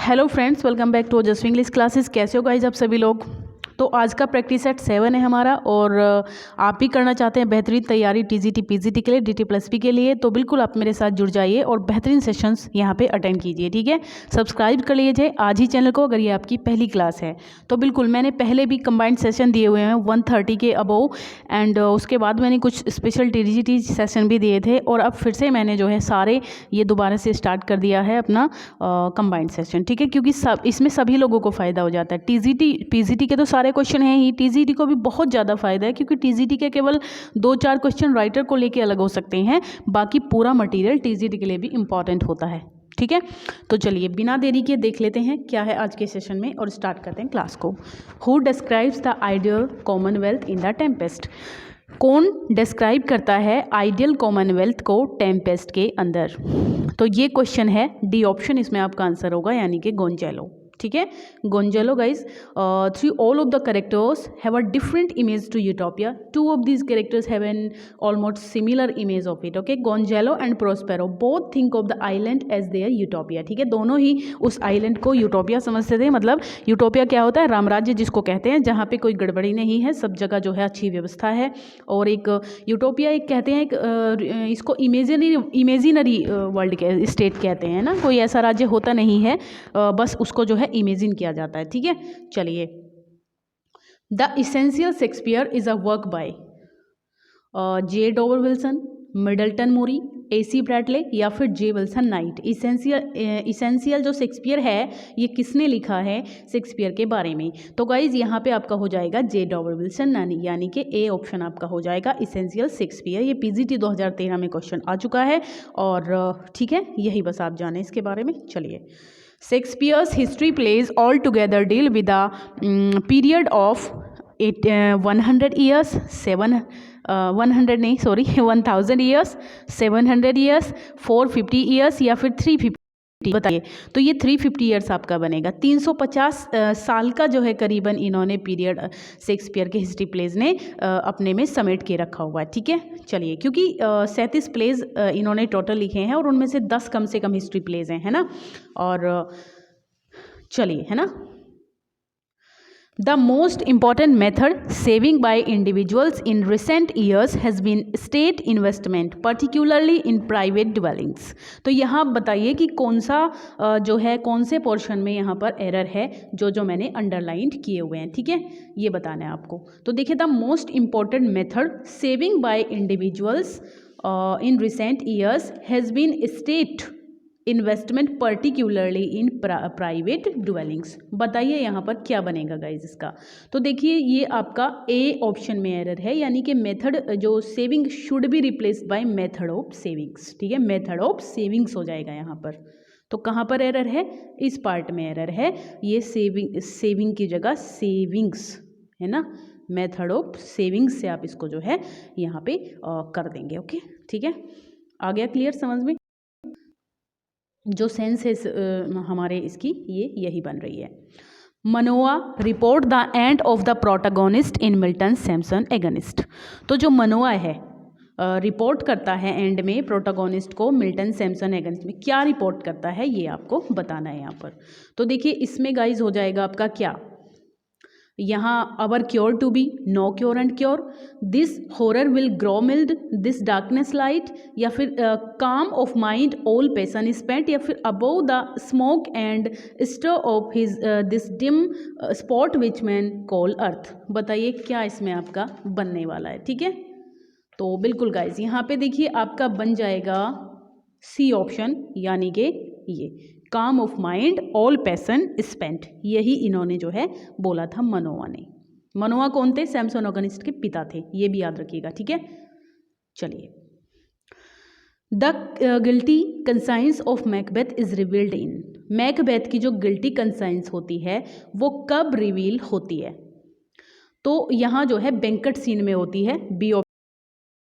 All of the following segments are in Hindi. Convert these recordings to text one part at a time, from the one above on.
Hello friends, welcome back to Ojaswi English classes. कैसे हो गाइज आप सभी लोग। तो आज का प्रैक्टिस सेट 7 है हमारा, और आप भी करना चाहते हैं बेहतरीन तैयारी टीजीटी पीजीटी के लिए, DT+P के लिए, तो बिल्कुल आप मेरे साथ जुड़ जाइए और बेहतरीन सेशंस यहाँ पे अटेंड कीजिए। ठीक है, सब्सक्राइब कर लीजिए आज ही चैनल को अगर ये आपकी पहली क्लास है तो। बिल्कुल मैंने पहले भी कंबाइंड सेशन दिए हुए हैं 130 के अबव, एंड उसके बाद मैंने कुछ स्पेशल टीजीटी सेशन भी दिए थे, और अब फिर से मैंने जो है सारे ये दोबारा से स्टार्ट कर दिया है अपना कंबाइंड सेशन। ठीक है, क्योंकि इसमें सभी लोगों को फ़ायदा हो जाता है। टीजीटी पीजीटी के तो सारे क्वेश्चन हैं ही, टीजीटी को भी बहुत ज़्यादा फायदा है, क्योंकि टीजीटी के केवल 2-4 क्वेश्चन राइटर को लेके अलग हो सकते हैं, बाकी पूरा मटेरियल टीजीटी के लिए भी इम्पॉर्टेंट होता है। ठीक है, तो चलिए बिना देरी के देख लेते हैं क्या है आज के सेशन में, और स्टार्ट करते हैं क्लास को। Who describes the ideal Commonwealth in the Tempest. कौन डिस्क्राइब करता है आइडियल कॉमनवेल्थ को टेम्पेस्ट के अंदर। तो ये क्वेश्चन है, डी ऑप्शन इसमें आपका आंसर होगा, यानी कि गोंजालो। ठीक है, Gonzalo guys. Three all of the characters have a different image to Utopia. 2 of these characters have an almost similar image of it. Okay, Gonzalo and Prospero both think of the island as their Utopia. ठीक है, दोनों ही उस आइलैंड को यूटोपिया समझते थे। मतलब यूटोपिया क्या होता है, रामराज्य जिसको कहते हैं, जहाँ पे कोई गड़बड़ी नहीं है, सब जगह जो है अच्छी व्यवस्था है। और एक यूटोपिया एक कहते हैं, एक इसको इमेजिनरी वर्ल्ड के स्टेट कहते हैं ना, कोई ऐसा राज्य होता नहीं है, बस उसको जो है इमेजिन किया जाता है। ठीक है, चलिए। The essential Shakespeare is a work by J डॉवर Wilson, Middleton Mori, AC Bradley या फिर जे विल्सन नाइट। इसेंशियल जो शेक्सपियर है ये किसने लिखा है शेक्सपियर के बारे में। तो गाइज यहाँ पे आपका हो जाएगा जे डॉवर विल्सन, यानी कि ए ऑप्शन आपका हो जाएगा इसेंशियल शेक्सपियर। ये PGT 2013 में क्वेश्चन आ चुका है, और ठीक है, यही बस आप जाने इसके बारे में। चलिए, Shakespeare's history plays altogether deal with a period of 100 years, 1000 years, 700 years, 450 years या फिर 350। बताइए, तो ये 350 ईयर्स आपका बनेगा। 350 साल का जो है करीबन इन्होंने पीरियड शेक्सपियर के हिस्ट्री प्लेज ने अपने में समेट के रखा हुआ है। ठीक है, चलिए, क्योंकि 37 प्लेज इन्होंने टोटल लिखे हैं, और उनमें से 10 कम से कम हिस्ट्री प्लेज हैं, है ना। और चलिए, है ना। The most important method saving by individuals in recent years has been state investment, particularly in private dwellings। तो यहाँ बताइए कि कौन सा जो है, कौन से पोर्शन में यहाँ पर एरर है जो मैंने अंडरलाइंड किए हुए हैं। ठीक है, ये बताना है आपको। तो देखिए, the most important method saving by individuals in recent years has been state investment particularly in private dwellings. बताइए यहाँ पर क्या बनेगा गाइज इसका। तो देखिए, ये आपका ए ऑप्शन में एरर है, यानी कि मेथड जो saving should be replaced by method of savings. ठीक है, मेथड ऑफ सेविंग्स हो जाएगा यहाँ पर। तो कहाँ पर एरर है, इस पार्ट में एरर है। ये सेविंग की जगह सेविंग्स है ना, मेथड ऑफ सेविंग्स से आप इसको जो है यहाँ पे कर देंगे। ओके, ठीक है, आ गया क्लियर समझ में। जो सेंस है हमारे इसकी ये यही बन रही है। Manoah report the end of the protagonist in Milton Samson Agonistes. तो जो मनोआ है रिपोर्ट करता है एंड में प्रोटोगोनिस्ट को मिल्टन सैम्सन एगनिस्ट में। क्या रिपोर्ट करता है ये आपको बताना है यहाँ पर। तो देखिए, इसमें गाइज हो जाएगा आपका क्या, यहाँ our cure to be, no cure and cure, this horror will grow mild, this darkness light, या फिर calm of mind all passion spent, या फिर above the smoke and stir of his this dim spot which men call earth. बताइए क्या इसमें आपका बनने वाला है। ठीक है, तो बिल्कुल गाइज यहाँ पे देखिए आपका बन जाएगा सी ऑप्शन, यानी कि ये काम of mind all passion spent. यही इन्होंने जो है बोला था मनोआ ने। मनोआ कौन थे, सैम्सन एगनिस्ट के पिता थे, ये भी याद रखिएगा। ठीक है, चलिए। The guilty conscience of Macbeth is revealed in. Macbeth की जो गिल्टी कंसाइंस होती है वो कब रिवील होती है। तो यहाँ जो है बैंकेट सीन में होती है, बी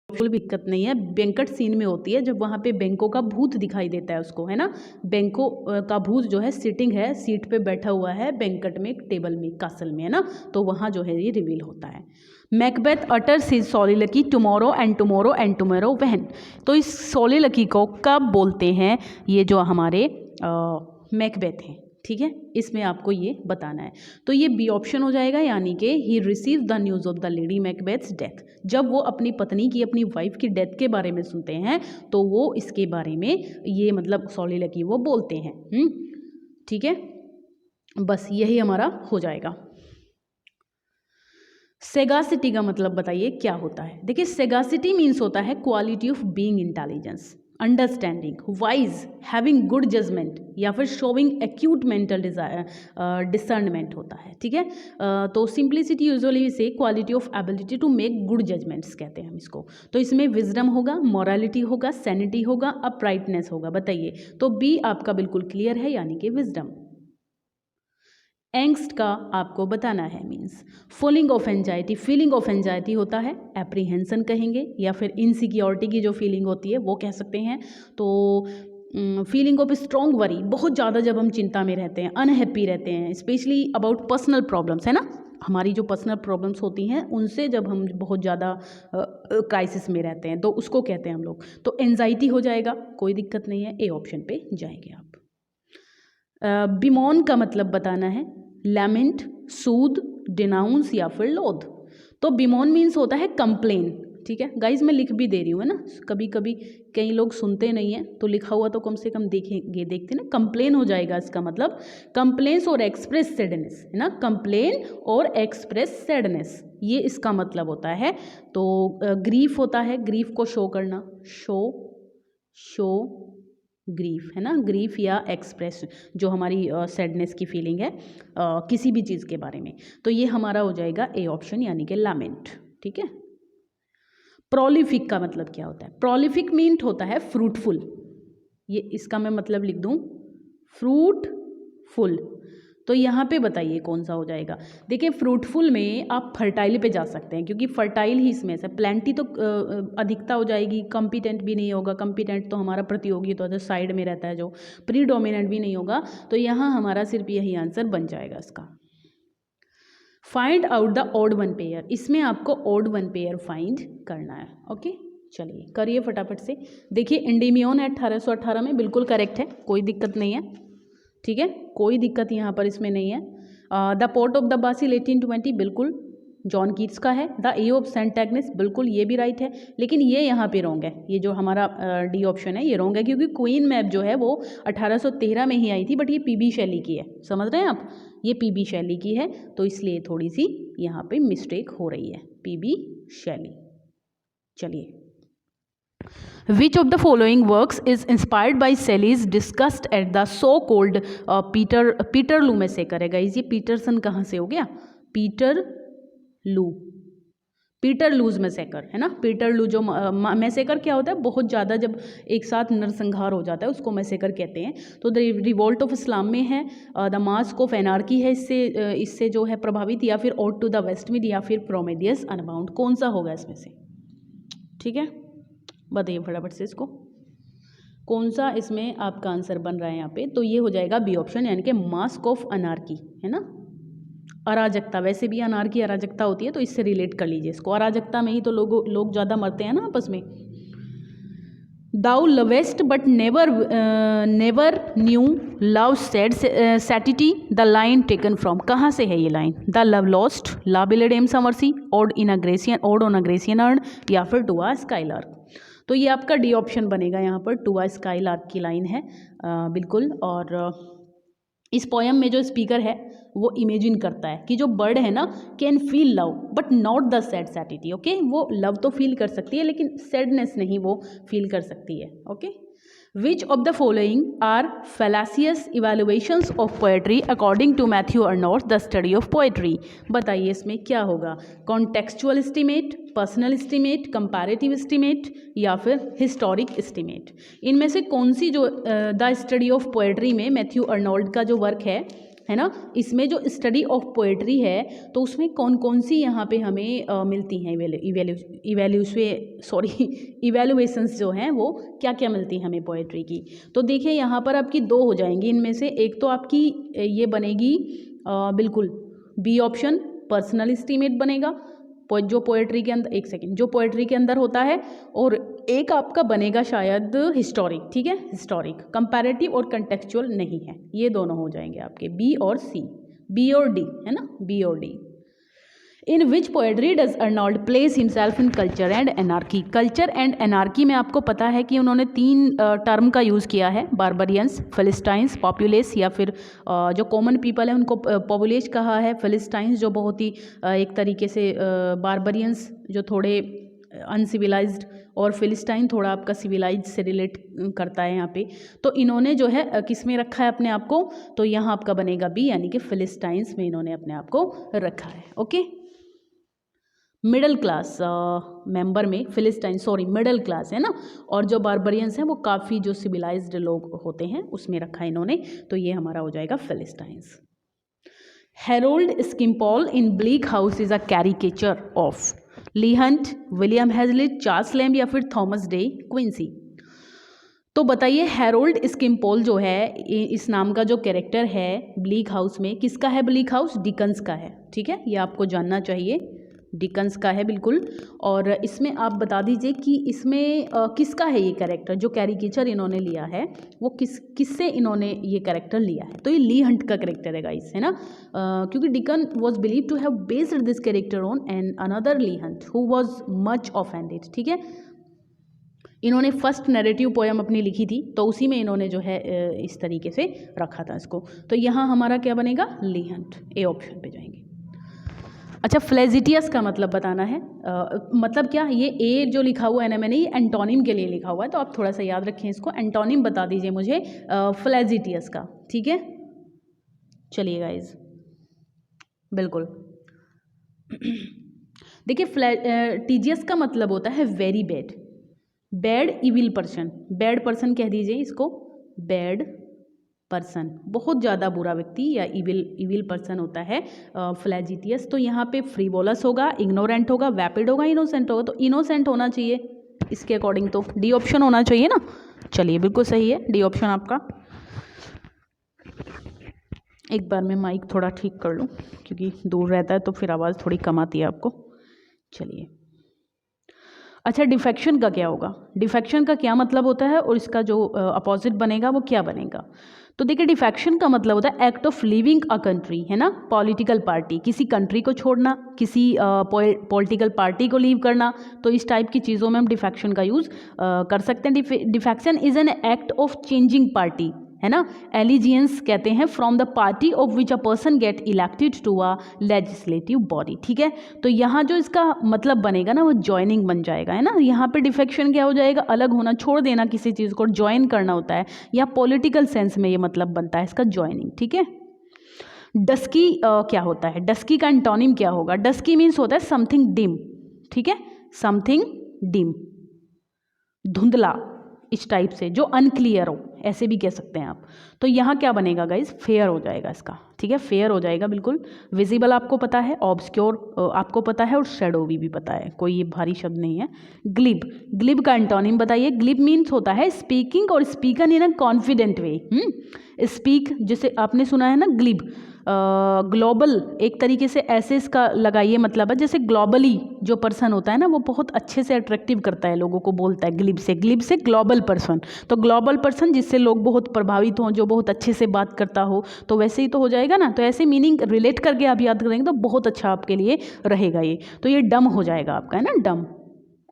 कोई दिक्कत नहीं है, बैंकेट सीन में होती है, जब वहाँ पे बैंकों का भूत दिखाई देता है उसको, है ना। बैंकों का भूत जो है सिटिंग है, सीट पे बैठा हुआ है बैंकेट में, टेबल में, कासल में, है ना। तो वहाँ जो है ये रिवील होता है। Macbeth utters his soliloquy tomorrow and tomorrow and tomorrow when. तो इस सोलिलकी को कब बोलते हैं, ये जो हमारे मैकबेथ हैं, ठीक है, इसमें आपको ये बताना है। तो ये बी ऑप्शन हो जाएगा, यानी कि he receive the news of the lady Macbeth's death. जब वो अपनी पत्नी की, अपनी वाइफ की डेथ के बारे में सुनते हैं तो वो इसके बारे में ये मतलब सॉलिलॉक्य वो बोलते हैं। ठीक है, बस यही हमारा हो जाएगा। सेगासिटी का मतलब बताइए क्या होता है। देखिए, सेगासिटी मीन्स होता है quality of being intelligence, understanding, wise, having good judgement, या फिर शोविंग एक्यूट मेंटल डिसर्नमेंट होता है। ठीक है, तो सिंप्लिसिटी यूजुअली से quality of ability to make good judgements कहते हैं हम इसको। तो इसमें विजडम होगा, मॉरलिटी होगा, सैनिटी होगा, अपराइटनेस होगा। बताइए, तो बी आपका बिल्कुल क्लियर है, यानी कि विजडम। एंग्स्ट का आपको बताना है, means feeling of anxiety, feeling of anxiety होता है, एप्रीहेंशन कहेंगे, या फिर इनसिक्योरिटी की जो फीलिंग होती है वो कह सकते हैं। तो फीलिंग ऑफ स्ट्रॉन्ग वरी, बहुत ज़्यादा जब हम चिंता में रहते हैं, अनहैप्पी रहते हैं, स्पेशली अबाउट पर्सनल प्रॉब्लम्स, है ना, हमारी जो पर्सनल प्रॉब्लम्स होती हैं उनसे जब हम बहुत ज़्यादा क्राइसिस में रहते हैं तो उसको कहते हैं हम लोग। तो एंजाइटी हो जाएगा, कोई दिक्कत नहीं है, ए ऑप्शन पे जाएंगे आप। बिमोन का मतलब बताना है, लैमेंट, सूद, डिनाउंस या फिर लोध। तो बिमोन मीन्स होता है कंप्लेन। ठीक है गाइज, मैं लिख भी दे रही हूँ, है ना, कभी कभी कई लोग सुनते नहीं हैं तो लिखा हुआ तो कम से कम देखेंगे, देखते ना। कंप्लेन हो जाएगा इसका मतलब, कंप्लेन्स और एक्सप्रेस सैडनेस, है ना, कंप्लेन और एक्सप्रेस सैडनेस, ये इसका मतलब होता है। तो ग्रीफ होता है, ग्रीफ को शो करना, शो ग्रीफ, है ना, ग्रीफ या एक्सप्रेस जो हमारी सैडनेस की फीलिंग है किसी भी चीज़ के बारे में। तो ये हमारा हो जाएगा ए ऑप्शन, यानी कि लैमेंट। ठीक है, प्रोलिफिक का मतलब क्या होता है। प्रोलिफिक मीन्स होता है फ्रूटफुल, ये इसका मैं मतलब लिख दूं, फ्रूटफुल। तो यहाँ पे बताइए कौन सा हो जाएगा। देखिए, फ्रूटफुल में आप फर्टाइल पे जा सकते हैं, क्योंकि फर्टाइल ही इसमें से, प्लेंटी तो अधिकता हो जाएगी, कॉम्पिटेंट भी नहीं होगा, कॉम्पिटेंट तो हमारा प्रतियोगी तो जो साइड में रहता है, जो प्रीडोमिनेंट भी नहीं होगा। तो यहाँ हमारा सिर्फ यही आंसर बन जाएगा इसका। Find out the odd one pair, इसमें आपको ऑड वन पेयर फाइंड करना है। ओके, चलिए करिए फटाफट से। देखिए, एंडीमियोन है 1818 में, बिल्कुल करेक्ट है, कोई दिक्कत नहीं है। ठीक है, कोई दिक्कत यहाँ पर इसमें नहीं है। The pot of the basil 1820 बिल्कुल जॉन कीट्स का है। The eve of saint Agnes बिल्कुल ये भी राइट है, लेकिन ये यहाँ पे रॉन्ग है, ये जो हमारा डी ऑप्शन है ये रॉन्ग है, क्योंकि क्वीन मैप जो है वो 1813 में ही आई थी, बट ये पीबी शैली की है, समझ रहे हैं आप, ये पीबी शैली की है, तो इसलिए थोड़ी सी यहाँ पे मिस्टेक हो रही है, पीबी शैली। चलिए, Which of the following works is inspired by Shelley's discussed at the so-called Peterloo में से करेगा। ये पीटरसन कहाँ से हो गया, पीटरलूज मैसेकर, है ना। पीटरलू जो मैसेकर क्या होता है, बहुत ज़्यादा जब एक साथ नरसंहार हो जाता है उसको मैसेकर कहते हैं। तो द रिवोल्ट ऑफ इस्लाम में है, द मास्क ऑफ एनार्की है इससे जो है प्रभावित, या फिर ode to the west wind, या फिर प्रोमेथियस अनबाउंड, कौन सा होगा इसमें से। ठीक है, बताइए फटाफट से इसको, कौन सा इसमें आपका आंसर बन रहा है यहाँ पे। तो ये हो जाएगा बी ऑप्शन, यानी कि मास्क ऑफ अनार्की, है ना, अराजकता। वैसे भी अनार्की अराजकता होती है, तो इससे रिलेट कर लीजिए इसको, अराजकता में ही तो लोग ज़्यादा मरते हैं ना आपस में। Thou lovest but never knew love sad satiety, the line taken from, कहाँ से है ये लाइन। The love lost, la belle dame sans merci, ode on a Grecian urn, या फिर टू आ स्काईलार्क। तो ये आपका डी ऑप्शन बनेगा यहाँ पर, टू आ स्काईलार्क की लाइन है बिल्कुल। और इस पोयम में जो स्पीकर है वो इमेजिन करता है कि जो बर्ड है ना, can feel love but not the sad satiety. Okay, वो लव तो फील कर सकती है लेकिन सैडनेस नहीं वो फील कर सकती है। Okay, which of the following are fallacious evaluations of poetry according to Matthew Arnold the study of poetry. बताइए इसमें क्या होगा, contextual estimate, personal estimate, comparative estimate, या फिर हिस्टोरिक एस्टीमेट। इनमें से कौन सी जो द स्टडी ऑफ पोएट्री में मैथ्यू अर्नोल्फ का जो वर्क है ना, इसमें जो स्टडी ऑफ पोएट्री है तो उसमें कौन कौन सी यहाँ पे हमें मिलती हैं इवेल्युएशंस जो हैं वो क्या क्या मिलती हैं हमें पोएट्री की। तो देखिए यहाँ पर आपकी दो हो जाएंगी इनमें से, एक तो आपकी ये बनेगी बिल्कुल बी ऑप्शन, पर्सनल एस्टीमेट बनेगा जो पोएट्री के अंदर, एक सेकेंड, जो पोएट्री के अंदर होता है, और एक आपका बनेगा शायद हिस्टोरिक, ठीक है, हिस्टोरिक, कंपैरेटिव और कंटेक्चुअल नहीं है, ये दोनों हो जाएंगे आपके बी और सी, बी और डी, है ना, बी और D. In which poetry does Arnold place himself in culture and anarchy. Culture and anarchy में आपको पता है कि उन्होंने 3 टर्म का यूज़ किया है, बारबरियंस, फिलिस्टाइंस, पॉपुलेस, या फिर जो कॉमन पीपल है उनको पॉपुलेस कहा है, फिलिस्टाइंस जो बहुत ही एक तरीके से, बारबरियंस जो थोड़े अनसिविलाइज्ड, और फिलिस्टाइन थोड़ा आपका सिविलाइज से रिलेट करता है यहाँ पे। तो इन्होंने जो है किस में रखा है अपने आप को, तो यहाँ आपका बनेगा बी, यानी कि फिलिस्टाइंस में इन्होंने अपने आप को रखा है। ओके, मिडिल क्लास मेंबर में फिलिस्टाइन, सॉरी मिडिल क्लास है ना, और जो बारबरियंस हैं वो काफ़ी जो सिविलाइज्ड लोग होते हैं उसमें रखा है इन्होंने, तो ये हमारा हो जाएगा Philistines. Harold Skimpole in Bleak House is a caricature of Leigh Hunt, William Hazlitt, Charles Lamb या फिर थॉमस डे क्विंसी। तो बताइए हेरोल्ड स्किम्पॉल जो है, इस नाम का जो कैरेक्टर है ब्लीक हाउस में, किसका है ब्लीक हाउस? डिकन्स का है, ठीक है, ये आपको जानना चाहिए, डिकन्स का है बिल्कुल। और इसमें आप बता दीजिए कि इसमें किसका है ये कैरेक्टर, जो कैरिकेचर इन्होंने लिया है वो किससे इन्होंने ये कैरेक्टर लिया है, तो ये ली हंट का कैरेक्टर है गाइस, है ना, क्योंकि Dickens was believe to have based this character on an another Leigh Hunt who was much offended, ठीक है। इन्होंने फर्स्ट नैरेटिव पोएम अपनी लिखी थी, तो उसी में इन्होंने जो है इस तरीके से रखा था इसको, तो यहाँ हमारा क्या बनेगा? ली हंट, ए ऑप्शन पे जाएंगे। अच्छा, फ्लेजिटियस का मतलब बताना है, मतलब क्या, ये ए जो लिखा हुआ है ना मैंने, ये एंटोनिम के लिए लिखा हुआ है, तो आप थोड़ा सा याद रखें इसको, एंटोनिम बता दीजिए मुझे फ्लेजिटियस का, ठीक है। चलिए गाइज, बिल्कुल देखिए, टीजियस का मतलब होता है very bad, bad evil person, bad person कह दीजिए इसको, बैड पर्सन, बहुत ज़्यादा बुरा व्यक्ति या इविल पर्सन होता है फ्लैजिटियस। तो यहाँ पे फ्रीवोलस होगा, इग्नोरेंट होगा, वैपिड होगा, इनोसेंट होगा, तो इनोसेंट होना चाहिए इसके अकॉर्डिंग, तो डी ऑप्शन होना चाहिए ना। चलिए बिल्कुल सही है डी ऑप्शन आपका। एक बार मैं माइक थोड़ा ठीक कर लूँ क्योंकि दूर रहता है तो फिर आवाज़ थोड़ी कम आती है आपको। चलिए, अच्छा, डिफेक्शन का क्या होगा? डिफेक्शन का क्या मतलब होता है और इसका जो अपोजिट बनेगा वो क्या बनेगा? तो देखिए, डिफेक्शन का मतलब होता है act of leaving a country, है ना, पॉलिटिकल पार्टी, किसी कंट्री को छोड़ना, किसी पॉलिटिकल पार्टी को लीव करना, तो इस टाइप की चीज़ों में हम डिफेक्शन का यूज़ कर सकते हैं। Defection is an act of changing party, है ना, एलिजियंस कहते हैं, from the party of which a person get elected to a legislative body, ठीक है। तो यहाँ जो इसका मतलब बनेगा ना वो ज्वाइनिंग बन जाएगा, है ना। यहाँ पे डिफेक्शन क्या हो जाएगा? अलग होना, छोड़ देना किसी चीज़ को, ज्वाइन करना होता है, या पॉलिटिकल सेंस में ये मतलब बनता है इसका ज्वाइनिंग, ठीक है। डस्की क्या होता है? डस्की का एंटोनिम क्या होगा? डस्की मीन्स होता है समथिंग डिम, ठीक है, समथिंग डिम, धुंधला, इस टाइप से, जो अनक्लियर हो, ऐसे भी कह सकते हैं आप। तो यहाँ क्या बनेगा गाइज? फेयर हो जाएगा इसका, ठीक है, फेयर हो जाएगा बिल्कुल। विजिबल आपको पता है, ऑब्सक्योर आपको पता है, और शैडोवी भी पता है, कोई ये भारी शब्द नहीं है। ग्लिब, ग्लिब का एंटोनिम बताइए। ग्लिब मीन्स होता है स्पीकिंग और स्पीकन इन अ कॉन्फिडेंट वे। स्पीक, जैसे आपने सुना है ना ग्लिब, ग्लोबल, एक तरीके से ऐसे इसका लगाइए मतलब है, जैसे ग्लोबली जो पर्सन होता है ना वो बहुत अच्छे से अट्रैक्टिव करता है लोगों को, बोलता है ग्लिब से ग्लोबल पर्सन। तो ग्लोबल पर्सन जिससे लोग बहुत प्रभावित हों, जो बहुत अच्छे से बात करता हो, तो वैसे ही तो हो जाएगा ना। तो ऐसे मीनिंग रिलेट करके आप याद करेंगे तो बहुत अच्छा आपके लिए रहेगा ये। तो ये डम हो जाएगा आपका, है ना, डम,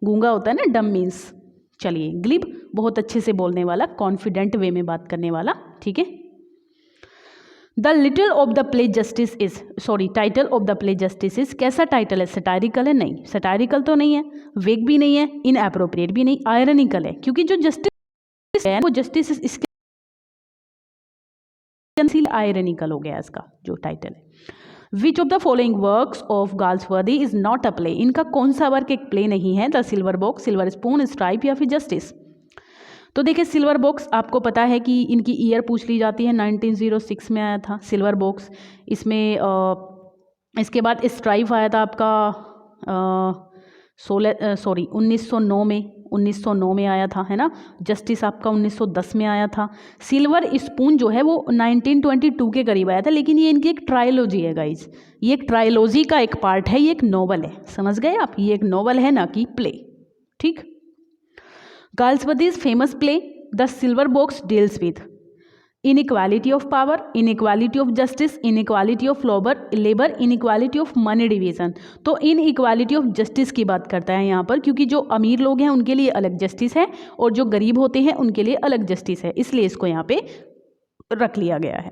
गूंगा होता है ना, डम मीन्स। चलिए, ग्लिब बहुत अच्छे से बोलने वाला, कॉन्फिडेंट वे में बात करने वाला, ठीक है। The little of the play justice is, sorry, title of the play justice is, कैसा टाइटल है? सटायरिकल है? नहीं, सटायरिकल तो नहीं है, वेग भी नहीं है, इनएप्रोप्रिएट भी नहीं, आयरनिकल है, क्योंकि जो जस्टिस है वो जस्टिस इसके आयरनिकल हो गया इसका जो टाइटल है। विच of the following works of Galsworthy is not a play, इनका कौन सा वर्क एक प्ले नहीं है? The silver box, silver spoon, stripe या फिर जस्टिस। तो देखिए, सिल्वर बॉक्स आपको पता है कि इनकी ईयर पूछ ली जाती है, 1906 में आया था सिल्वर बॉक्स। इसमें इसके बाद स्ट्राइप आया था आपका 1909 में आया था, है ना। जस्टिस आपका 1910 में आया था। सिल्वर स्पून जो है वो 1922 के करीब आया था, लेकिन ये इनकी एक ट्रायलॉजी है गाइज, ये एक ट्रायलॉजी का एक पार्ट है, ये एक नॉवल है, समझ गए आप, ये एक नॉवल है ना कि प्ले, ठीक। Galsworthy's famous play The Silver Box deals with inequality of power, inequality of justice, inequality of labor, inequality of money division। तो inequality of justice की बात करता है यहाँ पर, क्योंकि जो अमीर लोग हैं उनके लिए अलग जस्टिस है और जो गरीब होते हैं उनके लिए अलग जस्टिस है, इसलिए इसको यहाँ पे रख लिया गया है।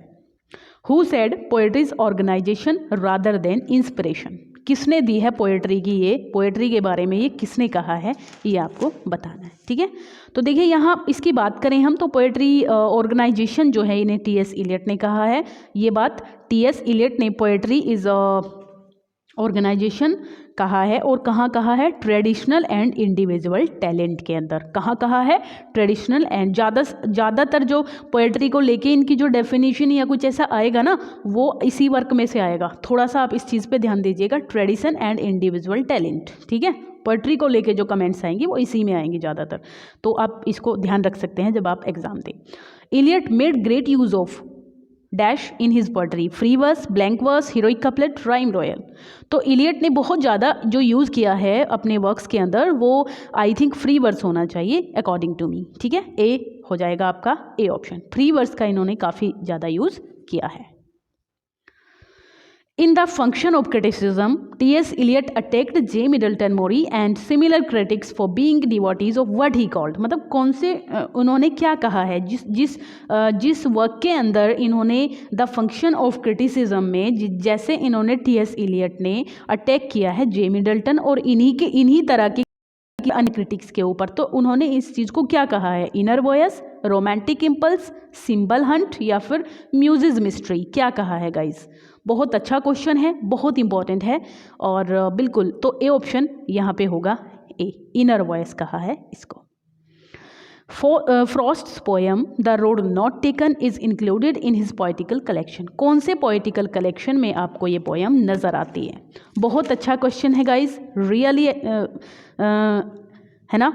Who said poetry is organization rather than inspiration? किसने दी है पोएट्री की, ये पोएट्री के बारे में ये किसने कहा है, ये आपको बताना है। ठीक है, तो देखिए यहाँ इसकी बात करें हम तो पोएट्री ऑर्गेनाइजेशन जो है इन्हें टी.एस. इलियट ने कहा है। ये बात टी.एस. इलियट ने पोएट्री इज ऑर्गेनाइजेशन कहा है। और कहाँ कहा है? ट्रेडिशनल एंड इंडिविजुअल टैलेंट के अंदर। कहाँ कहा है? ट्रेडिशनल एंड ज़्यादातर जो पोएट्री को लेके इनकी जो डेफिनेशन या कुछ ऐसा आएगा ना, वो इसी वर्क में से आएगा। थोड़ा सा आप इस चीज़ पे ध्यान दीजिएगा, ट्रेडिशन एंड इंडिविजुअल टैलेंट। ठीक है, पोएट्री को लेके जो कमेंट्स आएंगे वो इसी में आएंगे ज़्यादातर, तो आप इसको ध्यान रख सकते हैं जब आप एग्जाम दें। Eliot made great use of dash in his poetry, free verse, blank verse, heroic couplet, rhyme royal. तो इलियट ने बहुत ज़्यादा जो यूज़ किया है अपने वर्क्स के अंदर वो आई थिंक फ्री वर्स होना चाहिए अकॉर्डिंग टू मी। ठीक है, ए हो जाएगा आपका ए ऑप्शन। फ्री वर्स का इन्होंने काफ़ी ज़्यादा यूज़ किया है। In the function of criticism, T.S. Eliot attacked J. Middleton Maury and similar critics for being devotees of what he called, मतलब कौन से उन्होंने क्या कहा है, जिस वर्क के अंदर इन्होंने द फंक्शन ऑफ क्रिटिसिज्म में जैसे इन्होंने T.S. Eliot ने अटैक किया है जे मिडल्टन और इन्हीं तरह के अन्य क्रिटिक्स के ऊपर, तो उन्होंने इस चीज़ को क्या कहा है? Inner voice, romantic impulse, symbol Hunt या फिर म्यूजिज मिस्ट्री, क्या कहा है गाइज? बहुत अच्छा क्वेश्चन है, बहुत इंपॉर्टेंट है और बिल्कुल तो ए ऑप्शन यहाँ पे होगा ए, इनर वॉयस कहा है इसको। Frost's poem the road not taken is included in his poetical collection. कौन से पोएटिकल कलेक्शन में आपको ये पोएम नज़र आती है? बहुत अच्छा क्वेश्चन है गाइज, रियली है ना,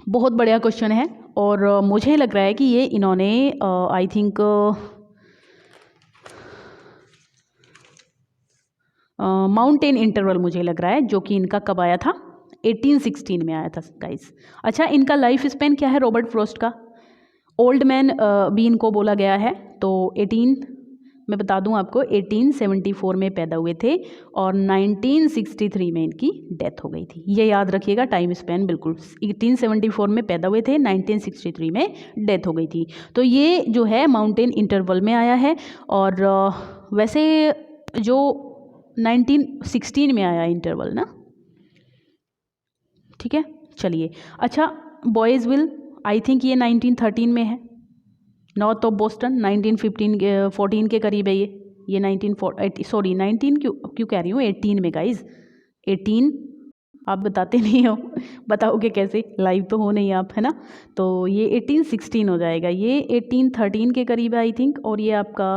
बहुत बढ़िया क्वेश्चन है और मुझे लग रहा है कि ये इन्होंने आई थिंक माउंटेन इंटरवल मुझे लग रहा है, जो कि इनका कब आया था? 1816 में आया था गाइस। अच्छा, इनका लाइफ स्पेन क्या है रॉबर्ट फ्रॉस्ट का? ओल्ड मैन भी इनको बोला गया है। तो 18 मैं बता दूं आपको 1874 में पैदा हुए थे और 1963 में इनकी डेथ हो गई थी। ये याद रखिएगा टाइम स्पेन बिल्कुल, 1874 में पैदा हुए थे, 1963 में डेथ हो गई थी। तो ये जो है माउंटेन इंटरवल में आया है और वैसे जो 1916 में आया इंटरवल ना, ठीक है चलिए। अच्छा, बॉयज़ विल आई थिंक ये 1913 में है, नॉर्थ ऑफ बोस्टन 1914 के करीब है ये 19 क्यों कह रही हूँ 18 में गाइज, 18 आप बताते नहीं हो, बताओगे कैसे, लाइव तो हो नहीं आप, है ना। तो ये 1816 हो जाएगा, ये 1813 के करीब है आई थिंक, और ये आपका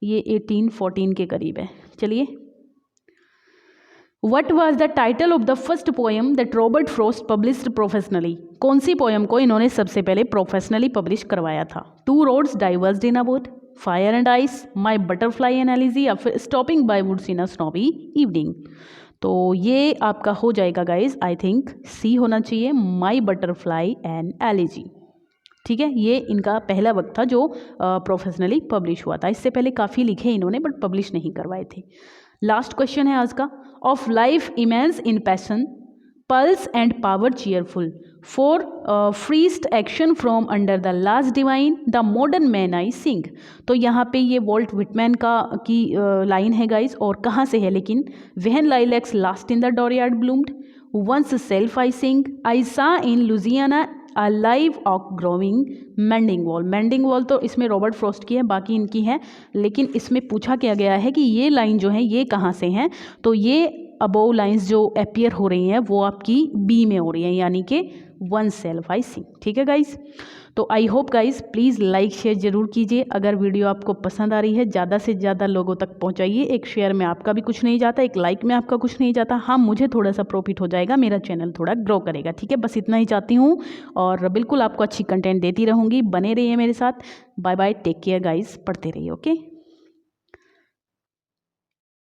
ये 1814 के करीब है। चलिए, What was the title of the first poem that Robert Frost published professionally? कौन सी पोएम को इन्होंने सबसे पहले प्रोफेशनली पब्लिश करवाया था? Two roads diverged in a boat, Fire and Ice, My Butterfly Analogy या फिर Stopping by Woods in a Snowy Evening। तो ये आपका हो जाएगा गाइज, आई थिंक सी होना चाहिए, माई बटरफ्लाई एंड एलिजी। ठीक है, ये इनका पहला वर्क था जो प्रोफेशनली पब्लिश हुआ था। इससे पहले काफ़ी लिखे इन्होंने बट पब्लिश नहीं करवाए थे। लास्ट क्वेश्चन है आज का, of life immense in passion, pulse and power cheerful, for freest action from under the last divine, the modern man I sing. तो यहाँ पे ये वॉल्ट विटमैन की लाइन है गाइज, और कहाँ से है लेकिन, when lilacs last in the dooryard bloomed, one's self I sing, I saw in Louisiana a live of growing mending wall. Mending wall तो इसमें रॉबर्ट फ्रॉस्ट की है, बाकी इनकी है, लेकिन इसमें पूछा क्या गया है कि ये लाइन जो है ये कहाँ से हैं, तो ये अबोव लाइंस जो अपीयर हो रही हैं वो आपकी बी में हो रही हैं, यानी कि वन सेल्फ आई सिंग। ठीक है गाइज, तो I hope guys please like share ज़रूर कीजिए। अगर वीडियो आपको पसंद आ रही है ज़्यादा से ज़्यादा लोगों तक पहुंचाइए। एक शेयर में आपका भी कुछ नहीं जाता, एक लाइक में आपका कुछ नहीं जाता, हाँ मुझे थोड़ा सा प्रॉफिट हो जाएगा, मेरा चैनल थोड़ा ग्रो करेगा। ठीक है, बस इतना ही चाहती हूँ और बिल्कुल आपको अच्छी कंटेंट देती रहूँगी, बने रहिए मेरे साथ। Bye bye, take care guys, पढ़ते रहिए। ओके।